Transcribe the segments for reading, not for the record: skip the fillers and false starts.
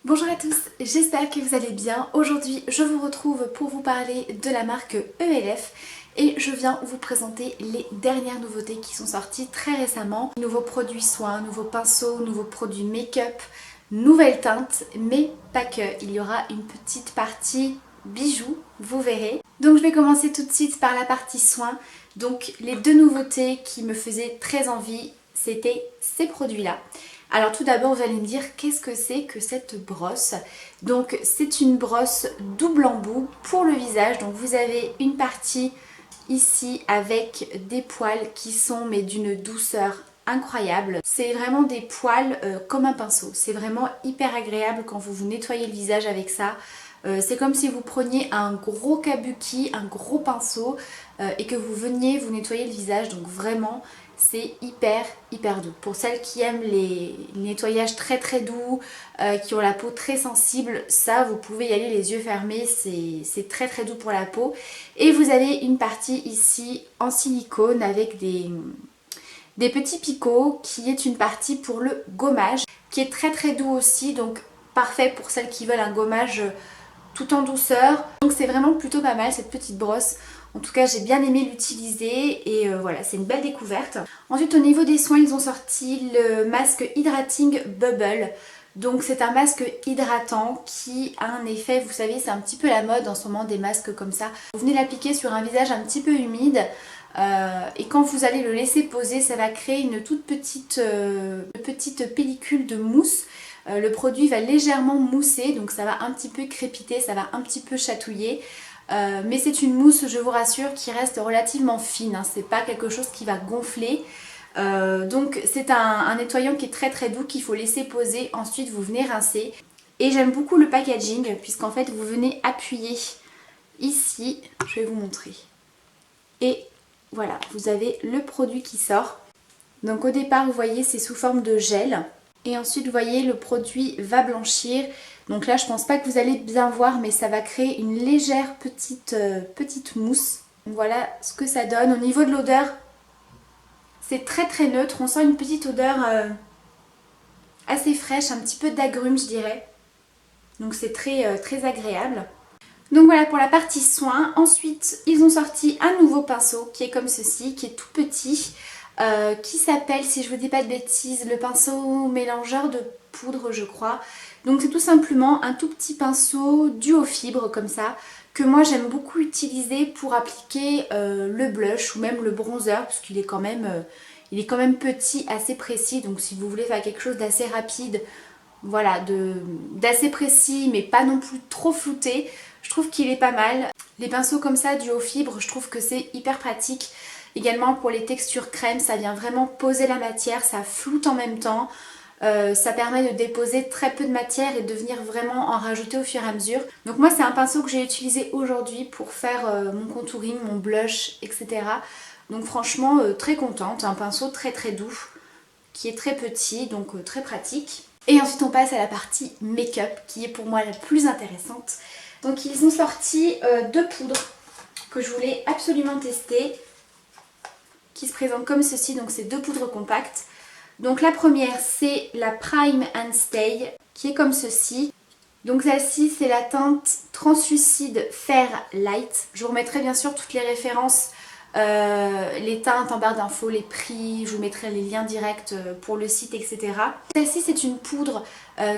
Bonjour à tous, j'espère que vous allez bien. Aujourd'hui, je vous retrouve pour vous parler de la marque ELF et je viens vous présenter les dernières nouveautés qui sont sorties très récemment. Nouveaux produits soins, nouveaux pinceaux, nouveaux produits make-up, nouvelles teintes, mais pas que. Il y aura une petite partie bijoux, vous verrez. Donc je vais commencer tout de suite par la partie soins. Donc les deux nouveautés qui me faisaient très envie, c'était ces produits-là. Alors tout d'abord, vous allez me dire qu'est-ce que c'est que cette brosse. Donc c'est une brosse double embout pour le visage. Donc vous avez une partie ici avec des poils qui sont mais d'une douceur incroyable. C'est vraiment des poils comme un pinceau. C'est vraiment hyper agréable quand vous vous nettoyez le visage avec ça. C'est comme si vous preniez un gros kabuki, un gros pinceau et que vous veniez vous nettoyer le visage. Donc vraiment c'est hyper doux. Pour celles qui aiment les nettoyages très doux, qui ont la peau très sensible, ça vous pouvez y aller les yeux fermés, c'est très doux pour la peau. Et vous avez une partie ici en silicone avec des petits picots qui est une partie pour le gommage, qui est très doux aussi, donc parfait pour celles qui veulent un gommage tout en douceur. Donc c'est vraiment plutôt pas mal cette petite brosse. En tout cas j'ai bien aimé l'utiliser et voilà, c'est une belle découverte. Ensuite au niveau des soins, ils ont sorti le masque Hydrating Bubble. Donc c'est un masque hydratant qui a un effet, vous savez, c'est un petit peu la mode en ce moment des masques comme ça. Vous venez l'appliquer sur un visage un petit peu humide et quand vous allez le laisser poser, ça va créer une toute petite pellicule de mousse. Le produit va légèrement mousser, donc ça va un petit peu crépiter, ça va un petit peu chatouiller. Mais c'est une mousse, je vous rassure, qui reste relativement fine, hein. C'est pas quelque chose qui va gonfler. Donc c'est un nettoyant qui est très doux qu'il faut laisser poser, ensuite vous venez rincer. Et j'aime beaucoup le packaging puisqu'en fait vous venez appuyer ici, je vais vous montrer. Et voilà, vous avez le produit qui sort. Donc au départ vous voyez c'est sous forme de gel. Et ensuite vous voyez le produit va blanchir. Donc là je pense pas que vous allez bien voir mais ça va créer une légère petite mousse. Donc voilà ce que ça donne. Au niveau de l'odeur, c'est très neutre. On sent une petite odeur assez fraîche, un petit peu d'agrumes je dirais. Donc c'est très agréable. Donc voilà pour la partie soins. Ensuite ils ont sorti un nouveau pinceau qui est comme ceci, qui est tout petit. Qui s'appelle, si je vous dis pas de bêtises, le pinceau mélangeur de poudre je crois. Donc c'est tout simplement un tout petit pinceau dû aux fibres comme ça, que moi j'aime beaucoup utiliser pour appliquer le blush ou même le bronzer, parce qu'il est quand même, petit, assez précis. Donc si vous voulez faire quelque chose d'assez rapide, voilà, d'assez précis mais pas non plus trop flouté, je trouve qu'il est pas mal. Les pinceaux comme ça dû aux fibres, je trouve que c'est hyper pratique. Également pour les textures crème, ça vient vraiment poser la matière, ça floute en même temps. Ça permet de déposer très peu de matière et de venir vraiment en rajouter au fur et à mesure. Donc moi c'est un pinceau que j'ai utilisé aujourd'hui pour faire mon contouring, mon blush, etc. Donc franchement très contente, un pinceau très doux, qui est très petit, donc très pratique. Et ensuite on passe à la partie make-up qui est pour moi la plus intéressante. Donc ils ont sorti deux poudres que je voulais absolument tester, qui se présente comme ceci, donc c'est deux poudres compactes. Donc la première c'est la Prime and Stay qui est comme ceci. Donc celle-ci c'est la teinte translucide Fair Light. Je vous remettrai bien sûr toutes les références, les teintes en barre d'infos, les prix, je vous mettrai les liens directs pour le site, etc. Celle-ci c'est une poudre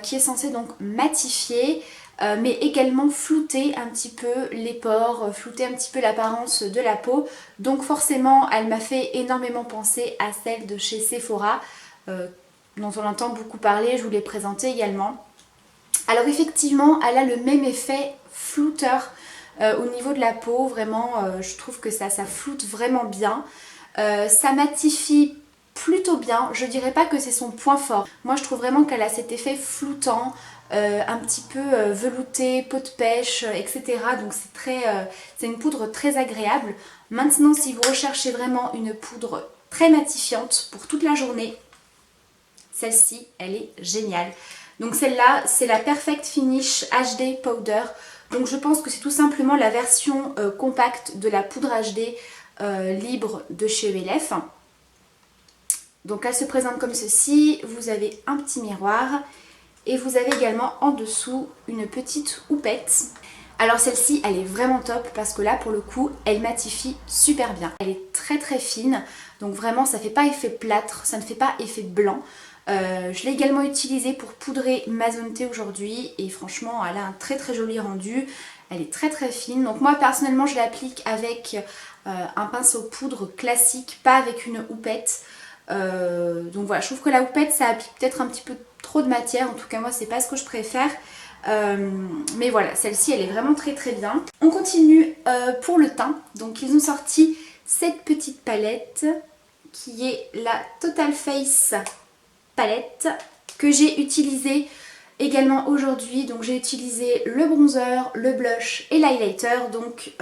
qui est censée donc matifier, mais également flouter un petit peu les pores, flouter un petit peu l'apparence de la peau. Donc forcément elle m'a fait énormément penser à celle de chez Sephora, dont on entend beaucoup parler, je vous l'ai présentée également. Alors effectivement elle a le même effet flouteur au niveau de la peau, vraiment je trouve que ça floute vraiment bien. Ça matifie plutôt bien, je dirais pas que c'est son point fort. Moi je trouve vraiment qu'elle a cet effet floutant, un petit peu velouté, peau de pêche, etc. Donc c'est une poudre très agréable. Maintenant si vous recherchez vraiment une poudre très matifiante pour toute la journée, celle-ci elle est géniale. Donc celle-là c'est la Perfect Finish HD Powder. Donc je pense que c'est tout simplement la version compacte de la poudre HD libre de chez ELF. Donc elle se présente comme ceci, vous avez un petit miroir Et vous avez également en dessous une petite houppette. Alors celle-ci elle est vraiment top parce que là pour le coup elle matifie super bien. Elle est très très fine, donc vraiment ça fait pas effet plâtre, ça ne fait pas effet blanc. Je l'ai également utilisée pour poudrer ma zone T aujourd'hui et franchement elle a un très très joli rendu. Elle est très très fine, donc moi personnellement je l'applique avec un pinceau poudre classique, pas avec une houppette. Donc voilà, je trouve que la houppette ça applique peut-être un petit peu trop de matière, en tout cas moi c'est pas ce que je préfère. Mais voilà, celle-ci elle est vraiment très très bien. On continue pour le teint, donc ils ont sorti cette petite palette qui est la Total Face palette que j'ai utilisée également aujourd'hui. Donc j'ai utilisé le bronzer, le blush et l'highlighter, donc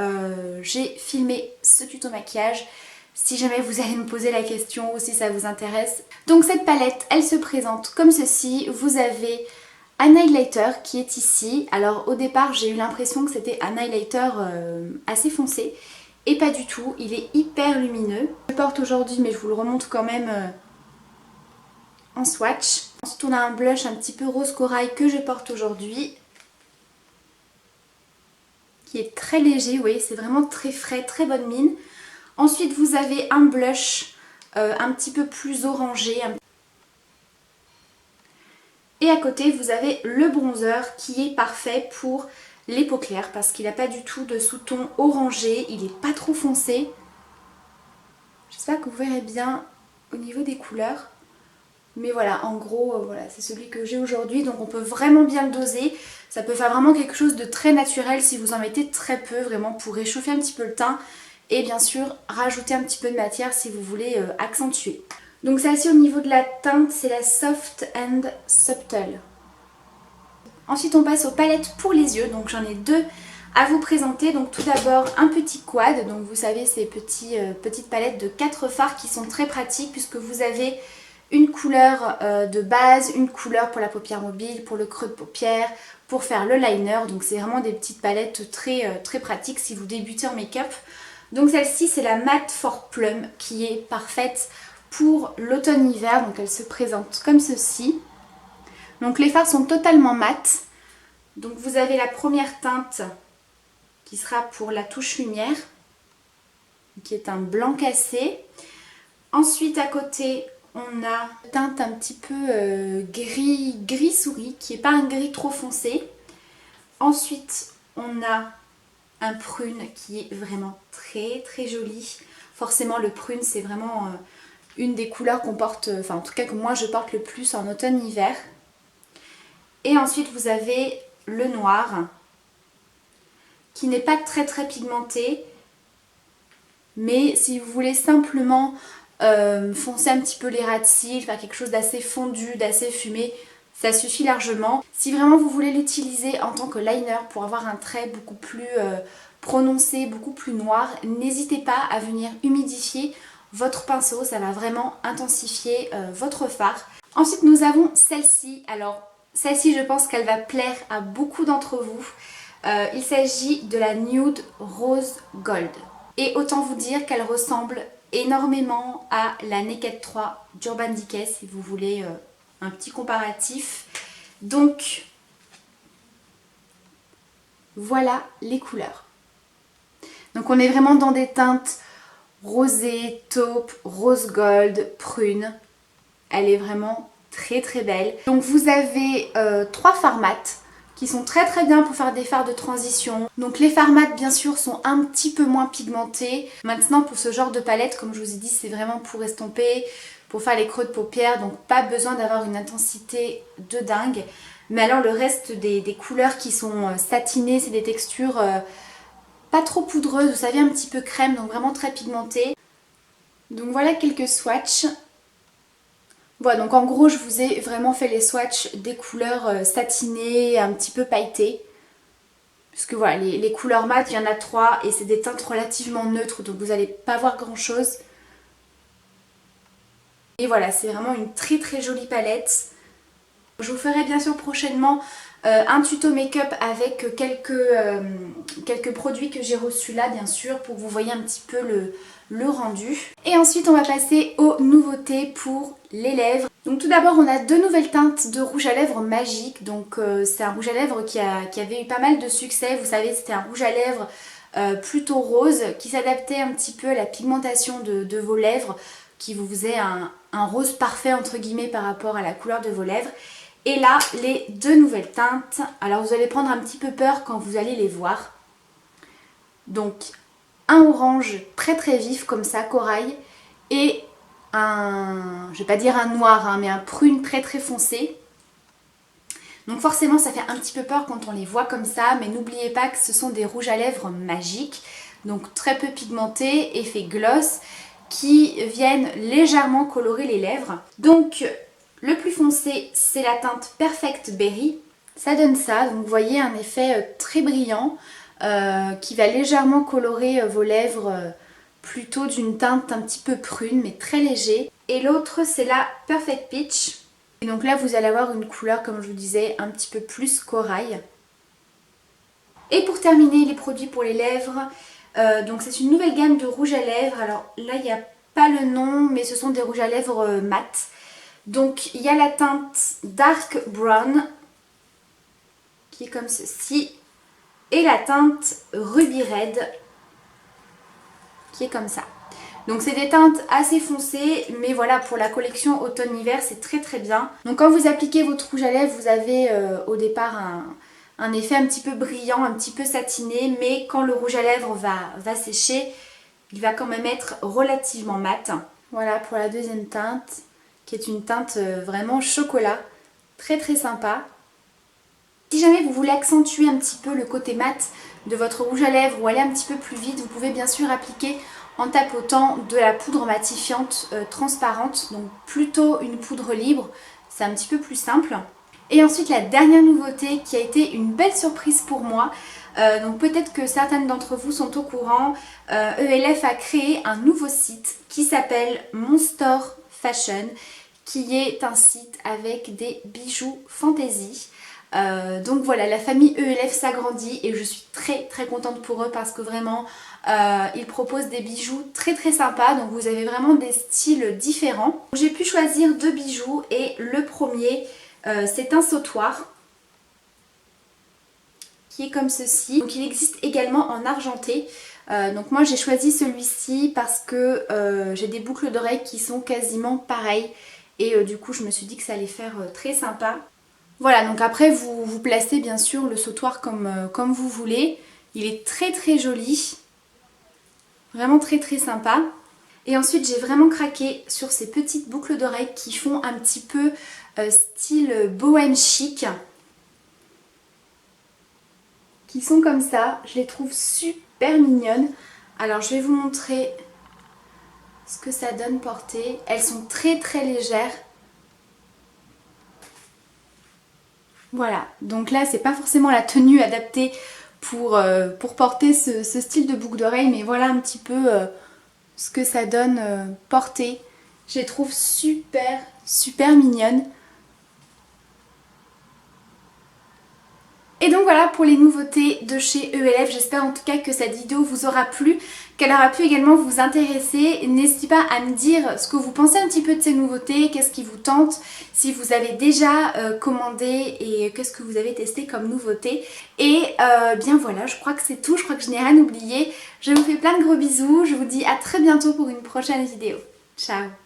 j'ai filmé ce tuto maquillage si jamais vous allez me poser la question ou si ça vous intéresse. Donc cette palette elle se présente comme ceci. Vous avez un highlighter qui est ici. Alors au départ j'ai eu l'impression que c'était un highlighter assez foncé et pas du tout, il est hyper lumineux. Je le porte aujourd'hui mais je vous le remonte quand même en swatch. Ensuite on a un blush un petit peu rose corail que je porte aujourd'hui, qui est très léger, vous voyez c'est vraiment très frais, très bonne mine. Ensuite vous avez un blush un petit peu plus orangé. Et à côté vous avez le bronzer qui est parfait pour les peaux claires parce qu'il n'a pas du tout de sous-ton orangé, il n'est pas trop foncé. J'espère que vous verrez bien au niveau des couleurs. Mais voilà, en gros, voilà, c'est celui que j'ai aujourd'hui, donc on peut vraiment bien le doser. Ça peut faire vraiment quelque chose de très naturel si vous en mettez très peu, vraiment pour réchauffer un petit peu le teint. Et bien sûr, rajouter un petit peu de matière si vous voulez accentuer. Donc celle-ci au niveau de la teinte, c'est la Soft and Subtle. Ensuite on passe aux palettes pour les yeux, donc j'en ai deux à vous présenter. Donc tout d'abord un petit quad, donc vous savez ces petites palettes de 4 fards qui sont très pratiques puisque vous avez une couleur de base, une couleur pour la paupière mobile, pour le creux de paupière, pour faire le liner. Donc c'est vraiment des petites palettes très pratiques si vous débutez en make-up. Donc celle-ci c'est la Matte for Plum qui est parfaite pour l'automne-hiver. Donc elle se présente comme ceci. Donc les fards sont totalement mat. Donc vous avez la première teinte qui sera pour la touche lumière, qui est un blanc cassé. Ensuite à côté on a une teinte un petit peu gris souris, qui n'est pas un gris trop foncé. Ensuite on a un prune qui est vraiment très joli. Forcément le prune c'est vraiment une des couleurs qu'on porte, enfin en tout cas que moi je porte le plus en automne-hiver. Et ensuite vous avez le noir qui n'est pas très pigmenté, mais si vous voulez simplement foncer un petit peu les ras de cils, faire quelque chose d'assez fondu, d'assez fumé, ça suffit largement. Si vraiment vous voulez l'utiliser en tant que liner pour avoir un trait beaucoup plus prononcé, beaucoup plus noir, n'hésitez pas à venir humidifier votre pinceau, ça va vraiment intensifier votre fard. Ensuite nous avons celle-ci. Alors celle-ci je pense qu'elle va plaire à beaucoup d'entre vous. Il s'agit de la Nude Rose Gold. Et autant vous dire qu'elle ressemble énormément à la Naked 3 d'Urban Decay si vous voulez un petit comparatif. Donc voilà les couleurs. Donc on est vraiment dans des teintes rosé, taupe, rose gold, prune. Elle est vraiment très belle. Donc vous avez 3 fards mat qui sont très bien pour faire des fards de transition. Donc les fards mat bien sûr sont un petit peu moins pigmentés. Maintenant pour ce genre de palette, comme je vous ai dit, c'est vraiment pour estomper, pour faire les creux de paupières, donc pas besoin d'avoir une intensité de dingue. Mais alors le reste des couleurs qui sont satinées, c'est des textures pas trop poudreuses, vous savez, un petit peu crème, donc vraiment très pigmentées. Donc voilà quelques swatchs. Voilà, donc en gros je vous ai vraiment fait les swatchs des couleurs satinées, un petit peu pailletées. Parce que voilà, les couleurs mat, il y en a 3 et c'est des teintes relativement neutres, donc vous n'allez pas voir grand chose. Et voilà, c'est vraiment une très jolie palette. Je vous ferai bien sûr prochainement un tuto make-up avec quelques produits que j'ai reçus là bien sûr, pour que vous voyez un petit peu le rendu. Et ensuite on va passer aux nouveautés pour les lèvres. Donc tout d'abord on a deux nouvelles teintes de rouge à lèvres magique. Donc c'est un rouge à lèvres qui avait eu pas mal de succès. Vous savez, c'était un rouge à lèvres plutôt rose qui s'adaptait un petit peu à la pigmentation de vos lèvres, qui vous faisait un rose parfait entre guillemets par rapport à la couleur de vos lèvres. Et là les deux nouvelles teintes, alors vous allez prendre un petit peu peur quand vous allez les voir. Donc un orange très très vif comme ça, corail, et je vais pas dire un noir, hein, mais un prune très très foncé. Donc forcément ça fait un petit peu peur quand on les voit comme ça, mais n'oubliez pas que ce sont des rouges à lèvres magiques, donc très peu pigmentés, effet gloss, qui viennent légèrement colorer les lèvres. Donc le plus foncé c'est la teinte Perfect Berry, ça donne ça, donc vous voyez un effet très brillant qui va légèrement colorer vos lèvres plutôt d'une teinte un petit peu prune mais très léger. Et l'autre c'est la Perfect Peach. Et donc là vous allez avoir une couleur, comme je vous disais, un petit peu plus corail. Et pour terminer les produits pour les lèvres, donc c'est une nouvelle gamme de rouge à lèvres. Alors là il n'y a pas le nom, mais ce sont des rouges à lèvres mat. Donc il y a la teinte Dark Brown qui est comme ceci, et la teinte Ruby Red qui est comme ça. Donc c'est des teintes assez foncées, mais voilà, pour la collection automne-hiver c'est très très bien. Donc quand vous appliquez votre rouge à lèvres, vous avez au départ un effet un petit peu brillant, un petit peu satiné, mais quand le rouge à lèvres va sécher, il va quand même être relativement mat. Voilà pour la deuxième teinte, qui est une teinte vraiment chocolat, très très sympa. Si jamais vous voulez accentuer un petit peu le côté mat de votre rouge à lèvres ou aller un petit peu plus vite, vous pouvez bien sûr appliquer en tapotant de la poudre matifiante transparente, donc plutôt une poudre libre, c'est un petit peu plus simple. Et ensuite la dernière nouveauté qui a été une belle surprise pour moi, donc peut-être que certaines d'entre vous sont au courant, ELF a créé un nouveau site qui s'appelle Monstore Fashion, qui est un site avec des bijoux fantasy. Donc voilà, la famille ELF s'agrandit et je suis très très contente pour eux parce que vraiment ils proposent des bijoux très très sympas, donc vous avez vraiment des styles différents. J'ai pu choisir deux bijoux et le premier c'est un sautoir qui est comme ceci. Donc il existe également en argenté. Donc moi j'ai choisi celui-ci parce que j'ai des boucles d'oreilles qui sont quasiment pareilles et du coup je me suis dit que ça allait faire très sympa. Voilà, donc après vous placez bien sûr le sautoir comme vous voulez. Il est très très joli, vraiment très très sympa. Et ensuite j'ai vraiment craqué sur ces petites boucles d'oreilles qui font un petit peu style bohème chic. Qui sont comme ça, je les trouve super mignonnes. Alors je vais vous montrer ce que ça donne portée. Elles sont très très légères. Voilà, donc là c'est pas forcément la tenue adaptée pour porter ce style de boucle d'oreille, mais voilà un petit peu ce que ça donne portée. Je les trouve super super mignonnes. Et donc voilà pour les nouveautés de chez ELF, j'espère en tout cas que cette vidéo vous aura plu, qu'elle aura pu également vous intéresser. N'hésitez pas à me dire ce que vous pensez un petit peu de ces nouveautés, qu'est-ce qui vous tente, si vous avez déjà commandé et qu'est-ce que vous avez testé comme nouveauté. Et bien voilà, je crois que c'est tout, je crois que je n'ai rien oublié. Je vous fais plein de gros bisous, je vous dis à très bientôt pour une prochaine vidéo. Ciao!